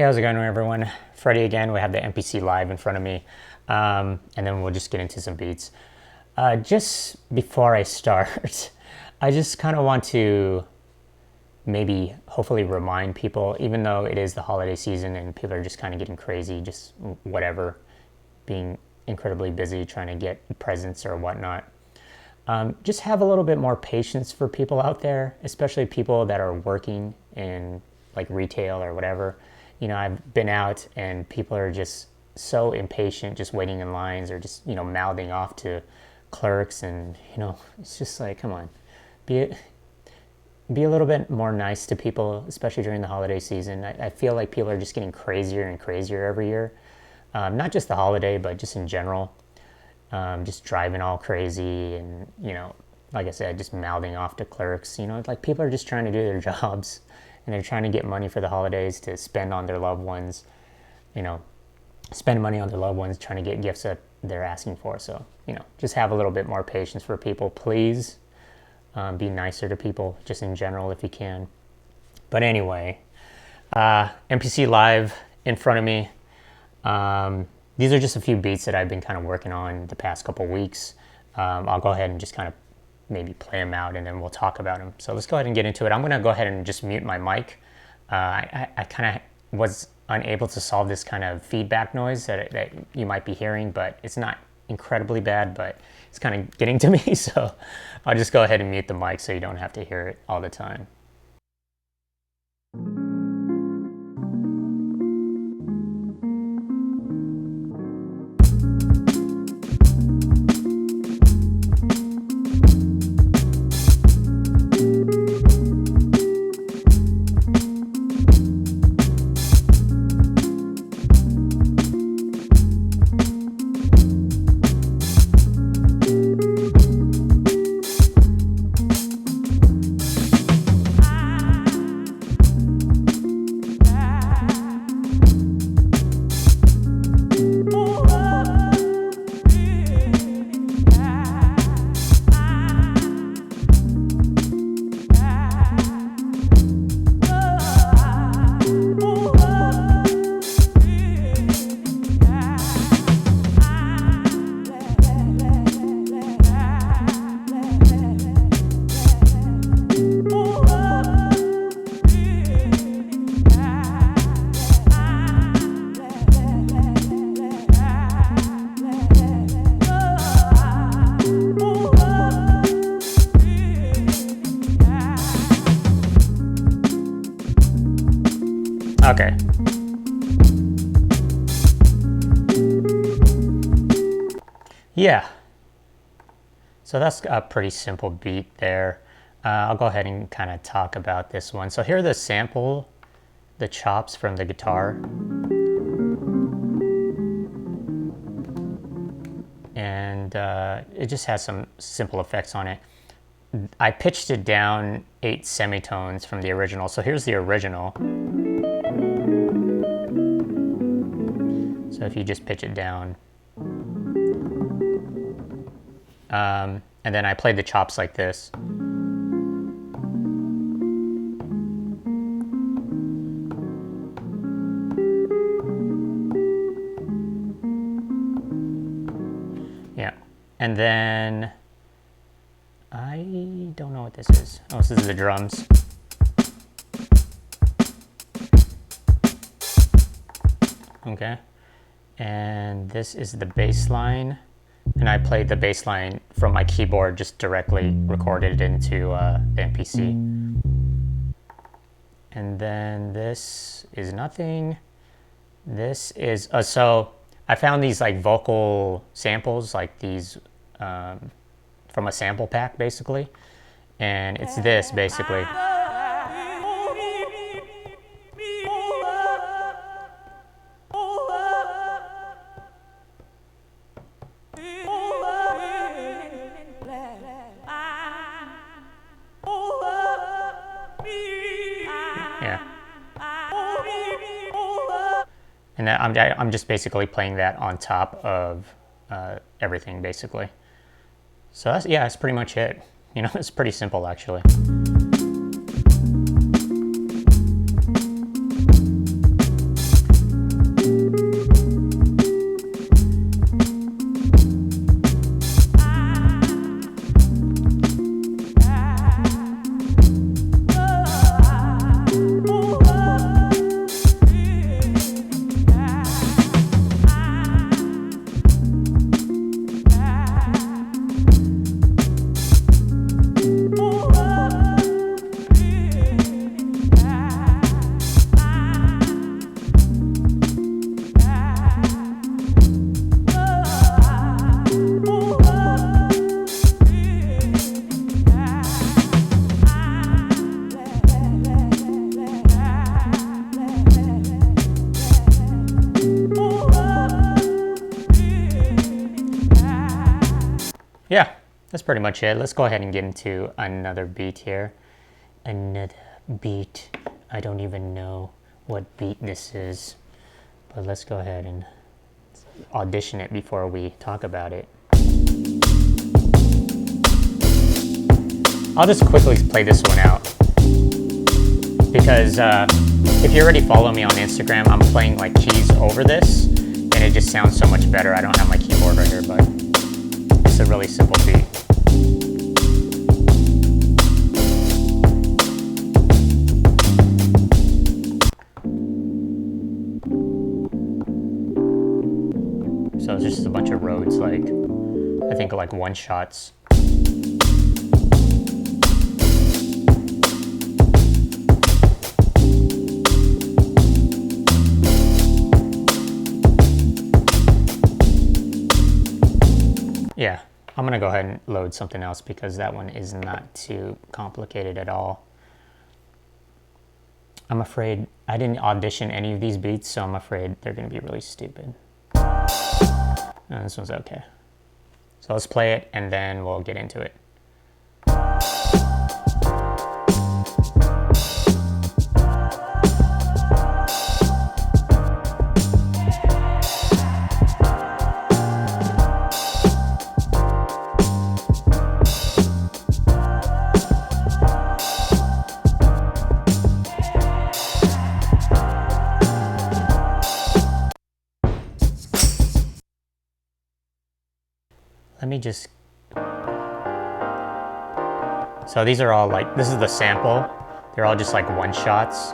Hey, how's it going, everyone? Freddie again. We have the MPC live in front of me, and then we'll just get into some beats. Just before I start, I just kind of want to maybe hopefully remind people, even though it is the holiday season and people are just kind of getting crazy, just whatever, being incredibly busy trying to get presents or whatnot. Just have a little bit more patience for people out there, especially people that are working in like retail or whatever. You know, I've been out and people are just so impatient, just waiting in lines or just, you know, mouthing off to clerks. And, you know, it's just like, come on, be a little bit more nice to people, especially during the holiday season. I feel like people are just getting crazier and crazier every year. Not just the holiday, but just in general. Just driving all crazy and, you know, like I said, just mouthing off to clerks. You know, it's like people are just trying to do their jobs. And they're trying to get money for the holidays to spend on their loved ones, you know, spend money on their loved ones, trying to get gifts that they're asking for. So, you know, just have a little bit more patience for people, please. Be nicer to people just in general if you can. But anyway, MPC live in front of me. These are just a few beats that I've been kind of working on the past couple weeks. I'll go ahead and just kind of maybe play them out and then we'll talk about them. So let's go ahead and get into it. I'm going to go ahead and just mute my mic. I kind of was unable to solve this kind of feedback noise that you might be hearing, but it's not incredibly bad, but it's kind of getting to me. So I'll just go ahead and mute the mic so you don't have to hear it all the time. Okay. Yeah. So that's a pretty simple beat there. I'll go ahead and kind of talk about this one. So here are the chops from the guitar. And it just has some simple effects on it. I pitched it down 8 semitones from the original. So here's the original. So if you just pitch it down. And then I played the chops like this. Yeah. And then I don't know what this is. Oh, this is the drums. Okay. And this is the bass line. And I played the bass line from my keyboard, just directly recorded into the MPC. And then this is nothing. This is, so I found these like vocal samples, like these from a sample pack basically. And it's this basically. Yeah. And I'm just basically playing that on top of everything basically. So that's pretty much it. You know, it's pretty simple actually. yeah, that's pretty much it. Let's go ahead and get into another beat here. Another beat. I don't even know what beat this is, but let's go ahead and audition it before we talk about it. I'll just quickly play this one out because if you already follow me on Instagram, I'm playing like keys over this and it just sounds so much better. I don't have my keyboard right here, but it's a really simple beat. So it's just a bunch of roads, like I think like one shots. Yeah, I'm gonna go ahead and load something else because that one is not too complicated at all. I'm afraid I didn't audition any of these beats, so I'm afraid they're gonna be really stupid. No, this one's okay. So let's play it and then we'll get into it. Let me just, so these are all like, this is the sample. They're all just like one shots.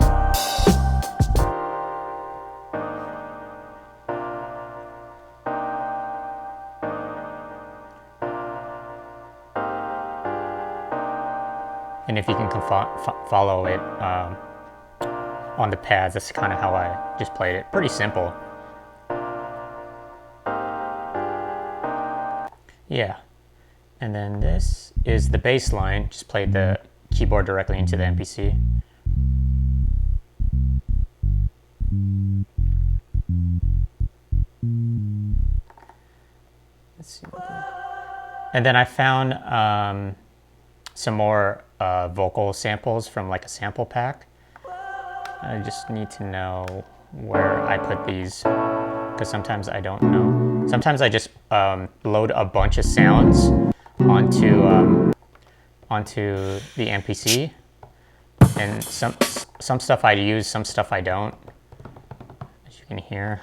And if you can follow it on the pads, that's kind of how I just played it. Pretty simple. Yeah, and then this is the bass line. Just played the keyboard directly into the MPC. Let's see. And then I found some more vocal samples from like a sample pack. I just need to know where I put these because sometimes I don't know. Sometimes I just load a bunch of sounds onto the MPC, and some stuff I use, some stuff I don't, as you can hear,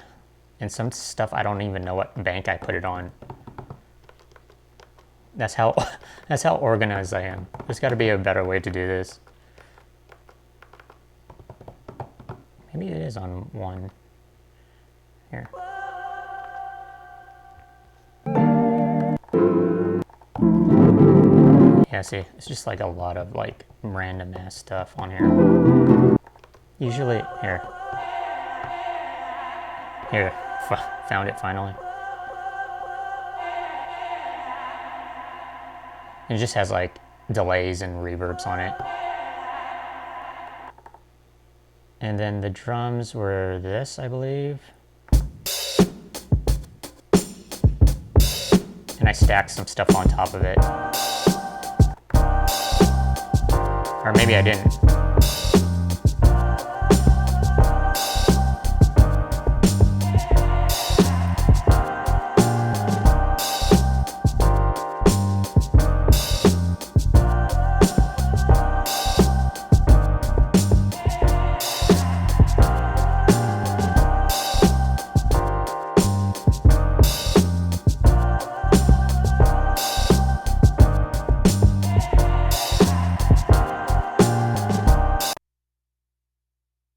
and some stuff I don't even know what bank I put it on. That's how organized I am. There's got to be a better way to do this. Maybe it is on one here. Yeah, see, it's just like a lot of like random ass stuff on here. Usually, here, found it finally. It just has like delays and reverbs on it. And then the drums were this, I believe. And I stacked some stuff on top of it. Or maybe I didn't.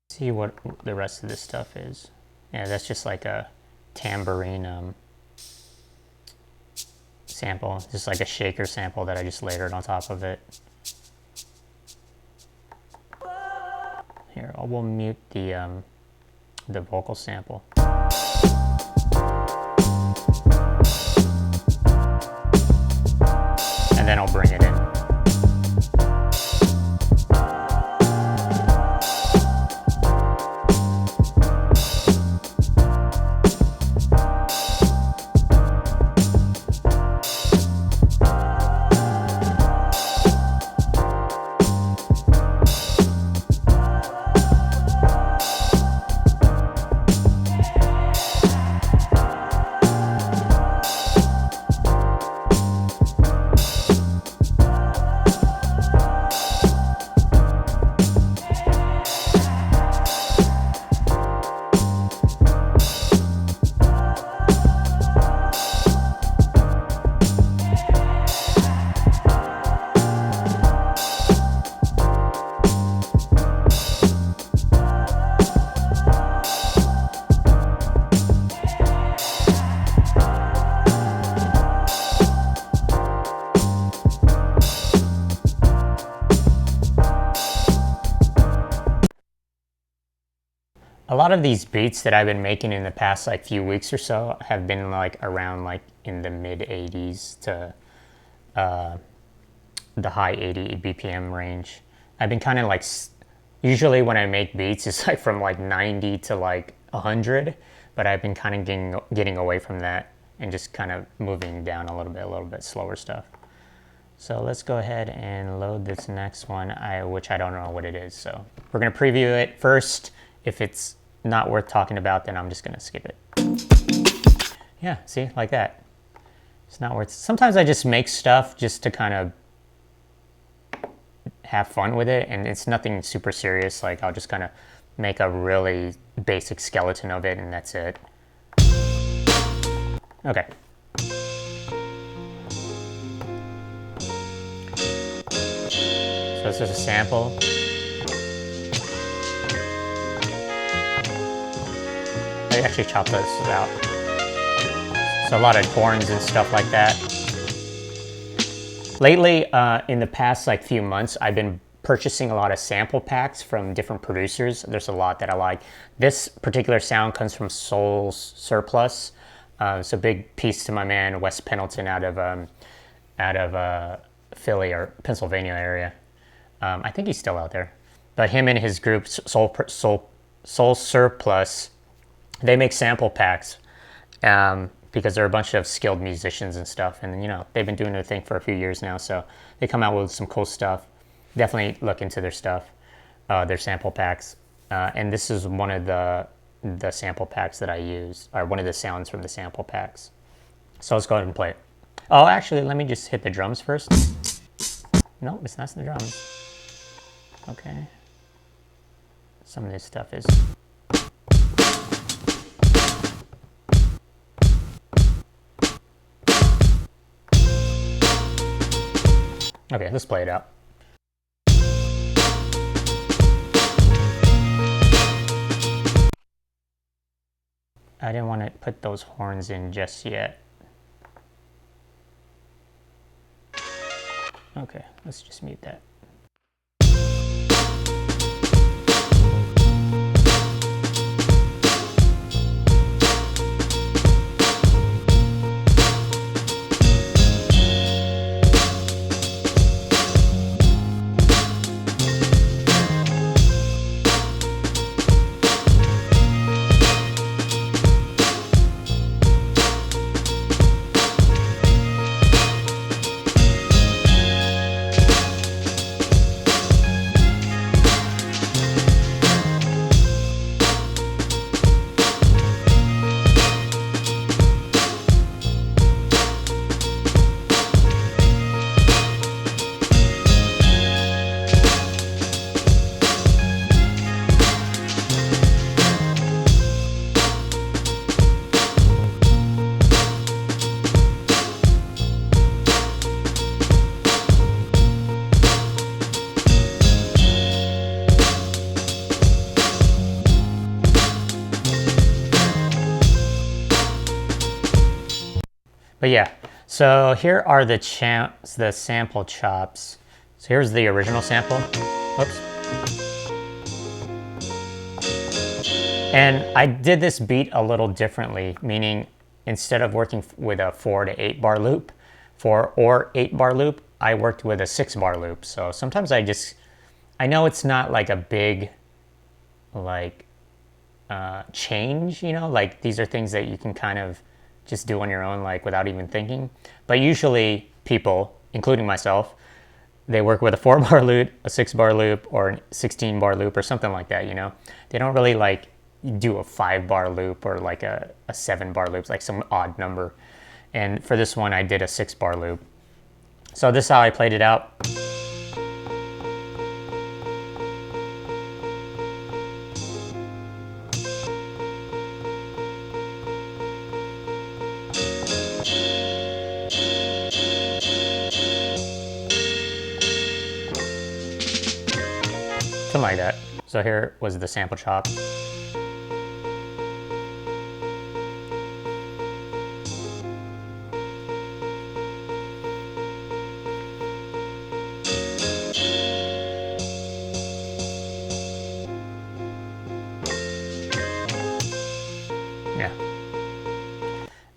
See what the rest of this stuff is. Yeah, that's just like a tambourine sample, just like a shaker sample that I just layered on top of it. Here, we'll mute the vocal sample. And then I'll bring it in. A lot of these beats that I've been making in the past like few weeks or so have been like around like in the mid 80s to the high 80 BPM range. I've been kind of like, usually when I make beats, it's like from like 90 to like 100, but I've been kind of getting away from that and just kind of moving down a little bit slower stuff. So let's go ahead and load this next one, which I don't know what it is. So we're gonna preview it first. If it's not worth talking about, then I'm just gonna skip it. Yeah, see, like that. It's not worth. Sometimes I just make stuff just to kind of have fun with it, and it's nothing super serious. Like I'll just kind of make a really basic skeleton of it, and that's it. Okay. So this is a sample. I actually chopped this out. So a lot of horns and stuff like that. Lately, in the past like few months, I've been purchasing a lot of sample packs from different producers. There's a lot that I like. This particular sound comes from Soul Surplus. It's a big piece to my man Wes Pendleton out of Philly or Pennsylvania area. I think he's still out there. But him and his group Soul Surplus, they make sample packs. Because they're a bunch of skilled musicians and stuff, and you know they've been doing their thing for a few years now, so they come out with some cool stuff. Definitely look into their stuff, their sample packs, and this is one of the sample packs that I use, or one of the sounds from the sample packs. So let's go ahead and play it. Oh, actually, let me just hit the drums first. No, it's not the drums. Okay. Some of this stuff is. Okay, let's play it out. I didn't want to put those horns in just yet. Okay, let's just mute that. But yeah, so here are the sample chops. So here's the original sample. Oops. And I did this beat a little differently, meaning instead of working with a 4 to 8 bar loop, 4 or 8 bar loop, I worked with a 6 bar loop. So sometimes I know it's not like a big, like, change, you know, like these are things that you can kind of just do on your own, like without even thinking. But usually people, including myself, they work with a 4 bar loop, a 6 bar loop, or a 16 bar loop or something like that, you know. They don't really like do a 5 bar loop or like a 7 bar loop, like some odd number. And for this one, I did a 6 bar loop. So this is how I played it out. Something like that. So here was the sample chop.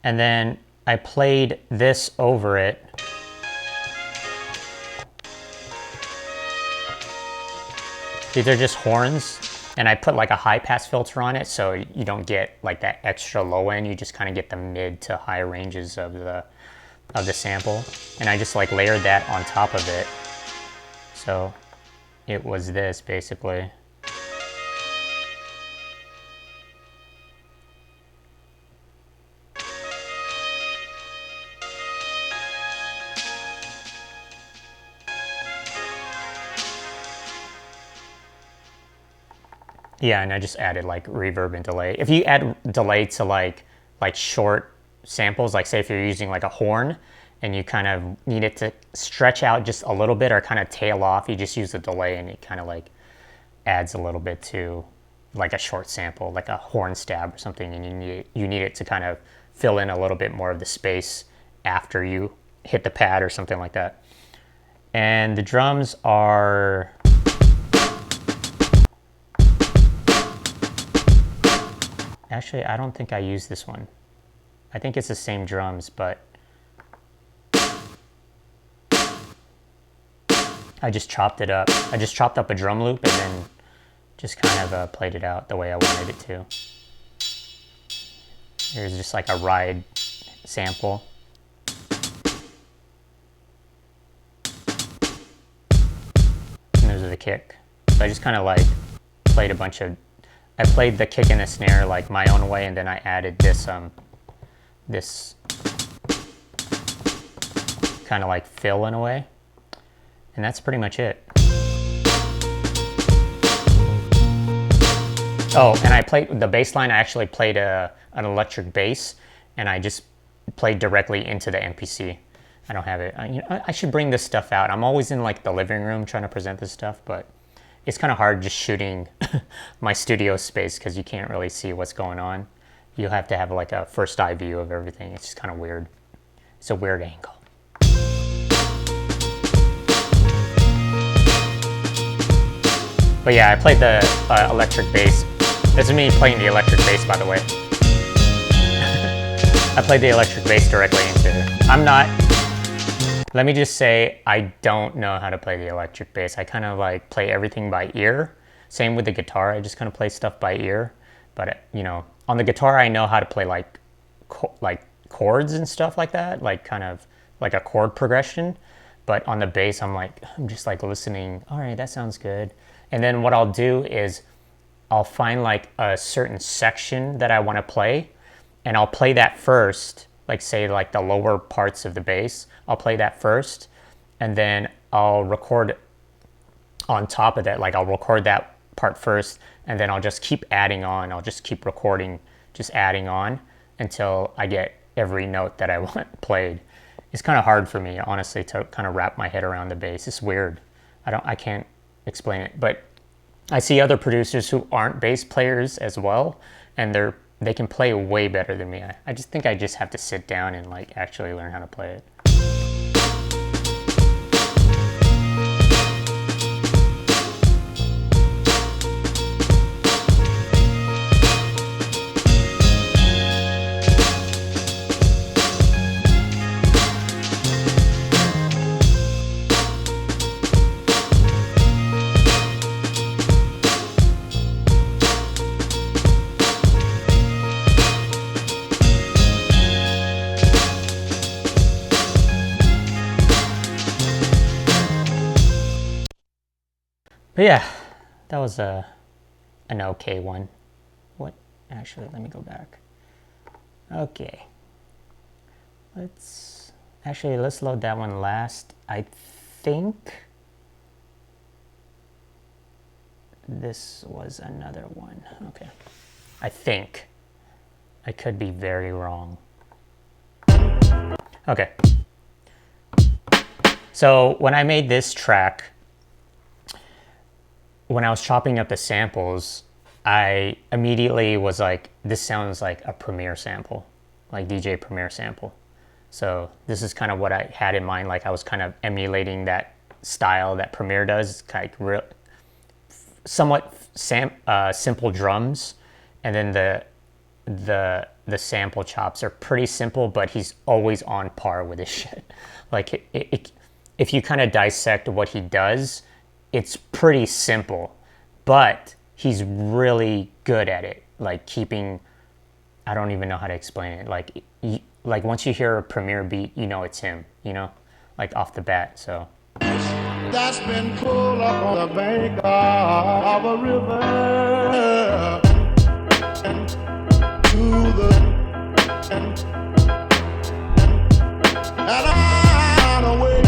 And then I played this over it. These are just horns, and I put like a high pass filter on it so you don't get like that extra low end. You just kind of get the mid to high ranges of the sample. And I just like layered that on top of it. So it was this basically. Yeah, and I just added like reverb and delay. If you add delay to like short samples, like say if you're using like a horn and you kind of need it to stretch out just a little bit or kind of tail off, you just use the delay and it kind of like adds a little bit to like a short sample, like a horn stab or something, and you need it to kind of fill in a little bit more of the space after you hit the pad or something like that. And the drums are... Actually, I don't think I used this one. I think it's the same drums, but I just chopped it up. I just chopped up a drum loop and then just kind of played it out the way I wanted it to. Here's just like a ride sample. And there's the kick. So I just kind of like played a bunch of... I played the kick and the snare like my own way, and then I added this this kind of like fill in a way, and that's pretty much it. Oh, and I played the bass line. I actually played an electric bass, and I just played directly into the MPC. I don't have it. I should bring this stuff out. I'm always in like the living room trying to present this stuff, but it's kind of hard just shooting my studio space because you can't really see what's going on. You have to have like a first eye view of everything. It's just kind of weird. It's a weird angle. But yeah, I played the electric bass. This is me playing the electric bass, by the way. I played the electric bass directly into it. I'm not... Let me just say, I don't know how to play the electric bass. I kind of like play everything by ear. Same with the guitar. I just kind of play stuff by ear. But you know, on the guitar, I know how to play like chords and stuff like that, like kind of like a chord progression. But on the bass, I'm just like listening. All right, that sounds good. And then what I'll do is I'll find like a certain section that I want to play, and I'll play that first. Like say like the lower parts of the bass, I'll play that first, and then I'll record on top of that. Like I'll record that part first, and then I'll just keep adding on. I'll just keep recording, just adding on until I get every note that I want played. It's kind of hard for me, honestly, to kind of wrap my head around the bass. It's weird. I can't explain it, but I see other producers who aren't bass players as well, and they can play way better than me. I just think I just have to sit down and like actually learn how to play it. But yeah, that was an okay one. What? Actually, let me go back. Okay. Let's load that one last. I think this was another one. Okay. I think. I could be very wrong. Okay. So when I made this track, when I was chopping up the samples, I immediately was like, this sounds like a Premiere sample, like DJ Premiere sample. So this is kind of what I had in mind. Like I was kind of emulating that style that Premiere does, like somewhat simple drums, and then the the sample chops are pretty simple, but he's always on par with his shit. Like, if you kind of dissect what he does, it's pretty simple, but he's really good at it. Like keeping, I don't even know how to explain it. Like once you hear a Premier beat, you know it's him, you know, like off the bat, so. That's been pulled up on the bank of a river to the and on a way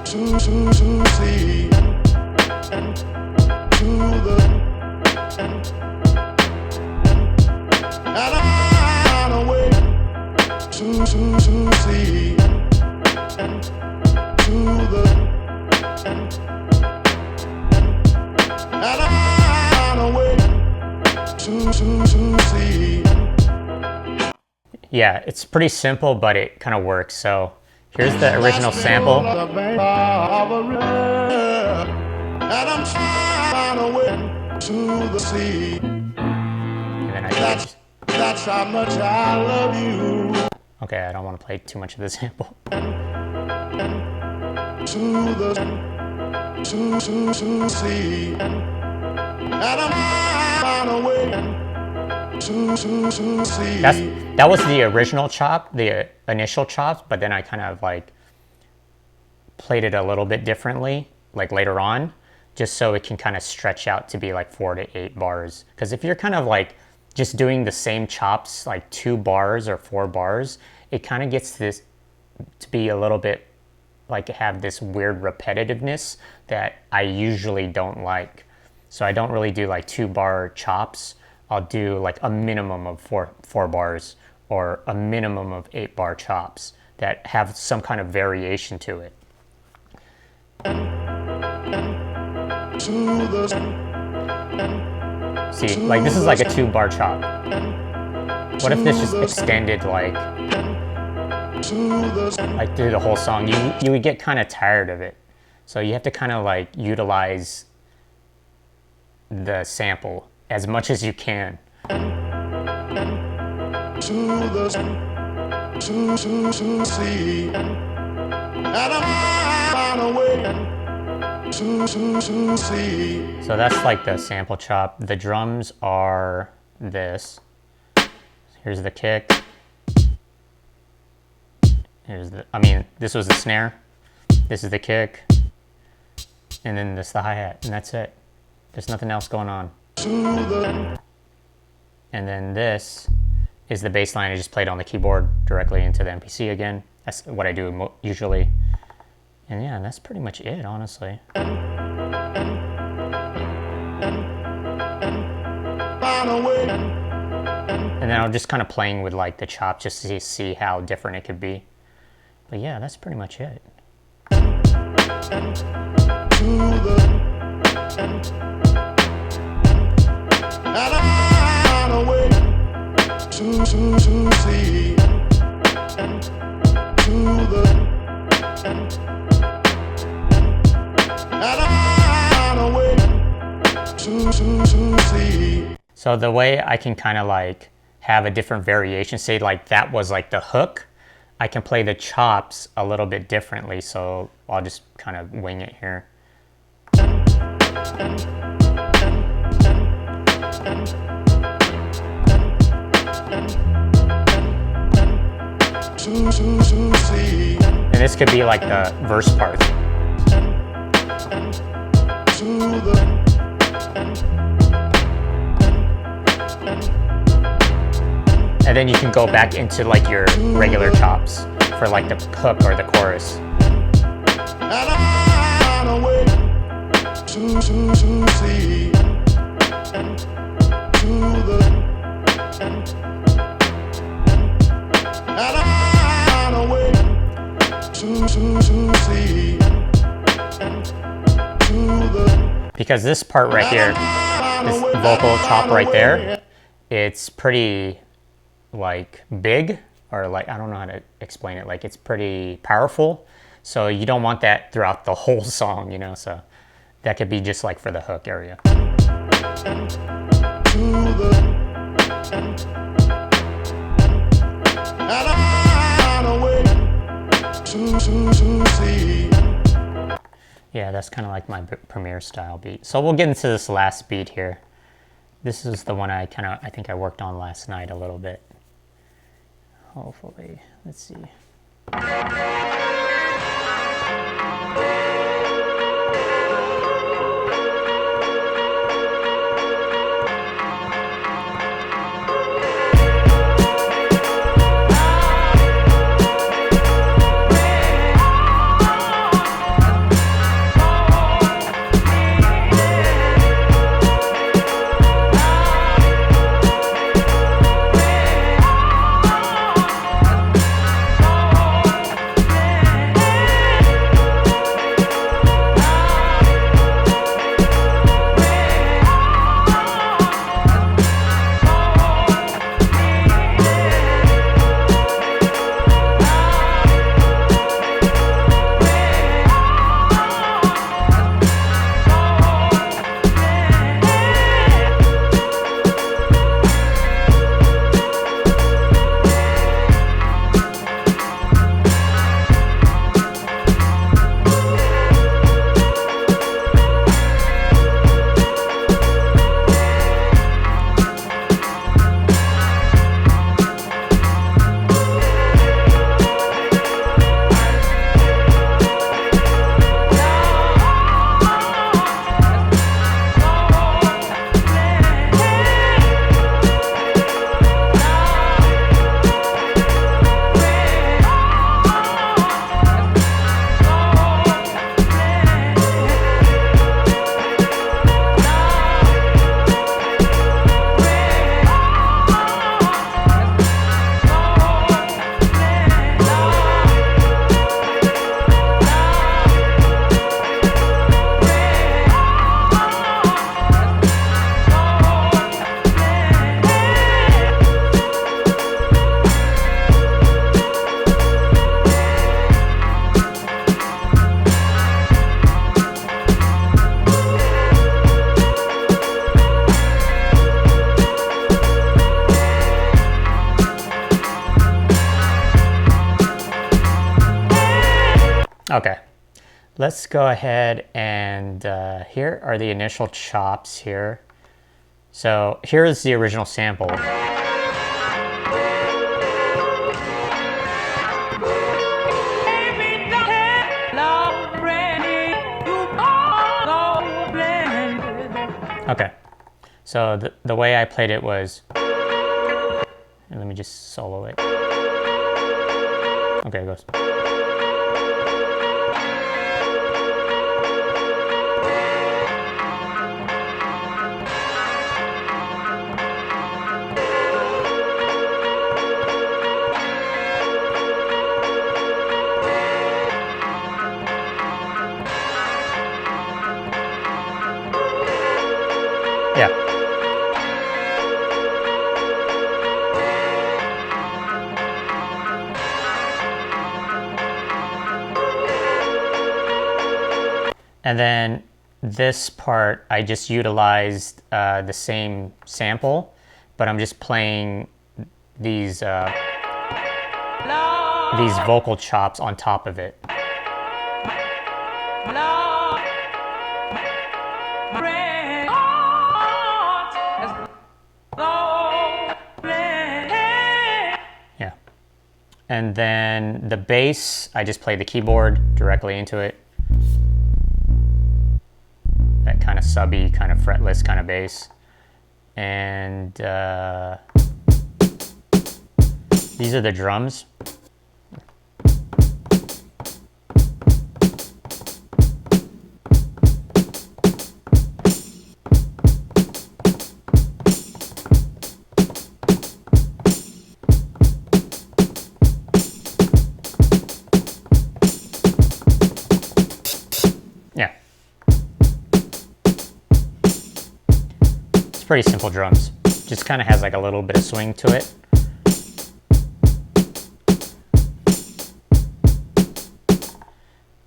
to see to the and on a way to see to the and on a way to see. Yeah, it's pretty simple, but it kind of works. So here's the original sample. And I'm trying to wait to the sea. And then That's how much I love you. Okay, I don't want to play too much of the sample. To the to see. And I'm trying to wait to see. That was the original chop, the initial chops, but then I kind of like played it a little bit differently, like later on, just so it can kind of stretch out to be like 4 to 8 bars. Because if you're kind of like just doing the same chops, like 2 bars or 4 bars, it kind of gets this to be a little bit like have this weird repetitiveness that I usually don't like. So I don't really do like 2-bar chops. I'll do like a minimum of four bars or a minimum of 8-bar chops that have some kind of variation to it. See, like this is like a 2-bar chop. What if this just extended like through the whole song? You would get kind of tired of it. So you have to kind of like utilize the sample as much as you can. To see. And I'm on a way to see. So that's like the sample chop. The drums are this. Here's the kick. This was the snare. This is the kick. And then this is the hi-hat, and that's it. There's nothing else going on. And then this is the bass line I just played on the keyboard directly into the MPC again. That's what I do usually. And yeah, that's pretty much it, honestly. And then I'm just kind of playing with like the chop just to see how different it could be. But yeah, that's pretty much it. So the way I can kind of like have a different variation, say like that was like the hook, I can play the chops a little bit differently, so I'll just kind of wing it here. And this could be like the verse part. And then you can go back into like your regular chops for like the hook or the chorus. Because this part right here, this vocal chop right there, it's pretty like big, or like, I don't know how to explain it, like it's pretty powerful, so you don't want that throughout the whole song, you know, so that could be just like for the hook area. Yeah, that's kind of like my Premiere style beat. So we'll get into this last beat here. This is the one I think I worked on last night a little bit. Hopefully, let's see. Okay, let's go ahead and here are the initial chops here. So here is the original sample. Okay, so the way I played it was, and let me just solo it. Okay, it goes. Yeah. And then this part, I just utilized the same sample, but I'm just playing these vocal chops on top of it. Yeah. And then the bass, I just play the keyboard directly into it. That kind of subby, kind of fretless kind of bass. And these are the drums. Yeah. It's pretty simple drums. Just kind of has like a little bit of swing to it.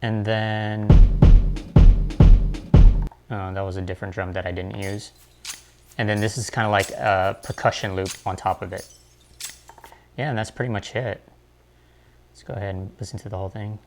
And then, oh, that was a different drum that I didn't use. And then this is kind of like a percussion loop on top of it. Yeah, and that's pretty much it. Let's go ahead and listen to the whole thing.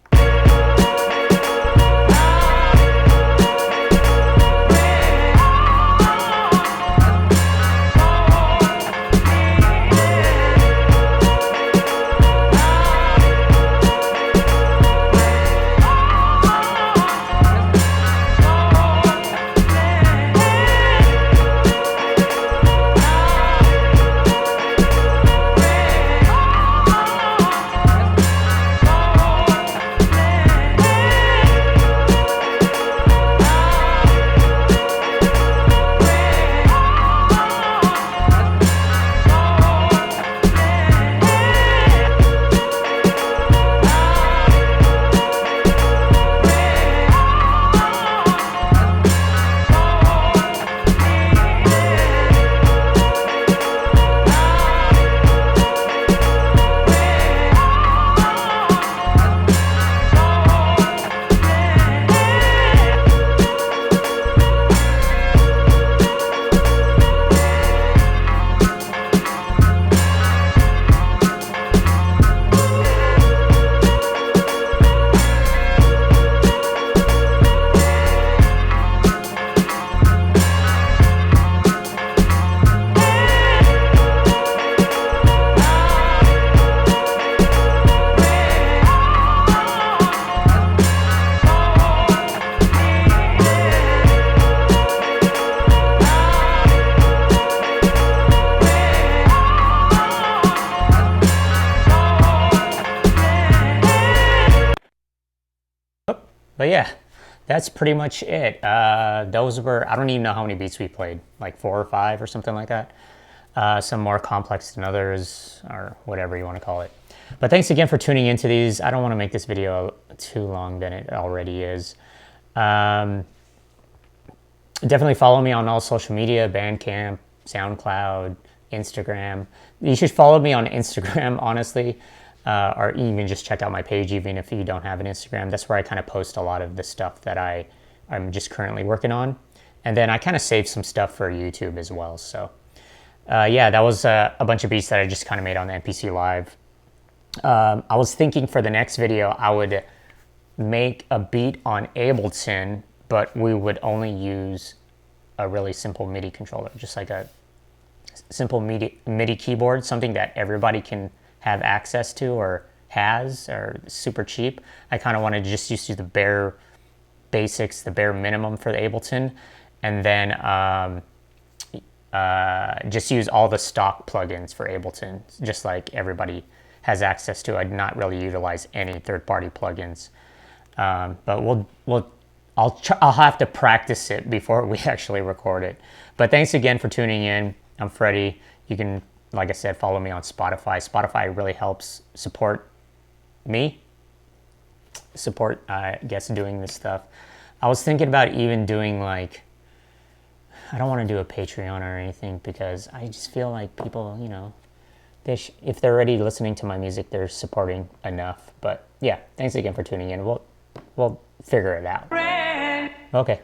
But yeah, that's pretty much it. Those were, I don't even know how many beats we played, like 4 or 5 or something like that. Some more complex than others, or whatever you want to call it. But thanks again for tuning into these. I don't want to make this video too long than it already is. Definitely follow me on all social media, Bandcamp, SoundCloud, Instagram. You should follow me on Instagram, honestly, or even just check out my page, even if you don't have an Instagram. That's where I kind of post a lot of the stuff that I'm just currently working on. And then I kind of save some stuff for YouTube as well. So yeah, that was a bunch of beats that I just kind of made on the MPC Live. I was thinking for the next video, I would make a beat on Ableton, but we would only use a really simple MIDI controller, just like a simple MIDI keyboard, something that everybody can have access to or has, or super cheap. I kind of wanted to just use the bare basics, the bare minimum for the Ableton, and then just use all the stock plugins for Ableton, just like everybody has access to. I'd not really utilize any third-party plugins, but I'll have to practice it before we actually record it. But thanks again for tuning in. I'm Freddie. You can, like I said, follow me on Spotify. Spotify really helps support me, I guess, doing this stuff. I was thinking about even doing, like, I don't want to do a Patreon or anything, because I just feel like people, you know, if they're already listening to my music, they're supporting enough. But yeah, thanks again for tuning in. We'll figure it out. Okay.